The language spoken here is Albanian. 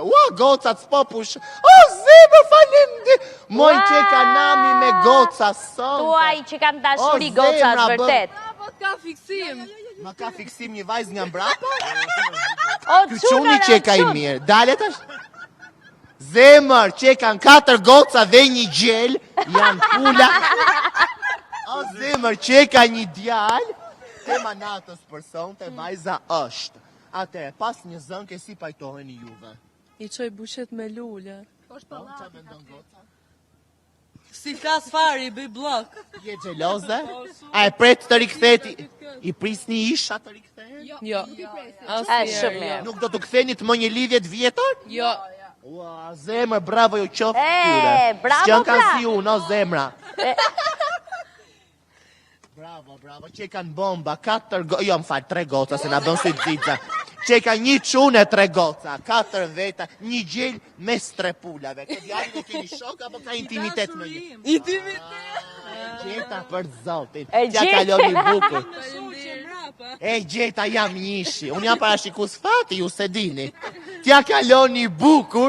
sipër. Gocat s'po push. O, zemër, falemnderit. Moj që ka nami me goca sonte. Tuaj që kanë dashuri gocat, vërtet. Ka fiksim. Ma ka fiksim një vajzë nga mbrapa? O, Quni që ka I mirë. Dalet është? Zemër, që kanë 4 goca dhe një gjel, janë pula. O, zemër, që ka një djalë, tema natës për sonte, vajza është. Ate, pas një zënke si pajtoheni juve? I qoj bushet me lullë. Qa vendon goca? Si flas fari, bëj blok. Je gjeloze? A e pret të riktheti? I prisni isha të riktheti? Jo. Shumë mirë. Nuk do të ktheni të më një lidhje të vjetër? Jo. Ua, zemër, bravo ju qoftë tyre. Bravo, S'qën kanë pra. si unë, o zemra. Bravo, që kanë bomba, 4 goca, jo më falë, 3 goca, se na bën si dzidza. Që kanë një qune 3 goca, 4 veta, një gjel mes 3 pullave. Këtë djalin e keni shok, apo ka intimitet me një? Intimitet. Gjeta për zotin. E Tja gjeta. kaloni bukur. E gjeta jam njishi. Unë jam parashikus fati, ju se dini. Tja kaloni bukur.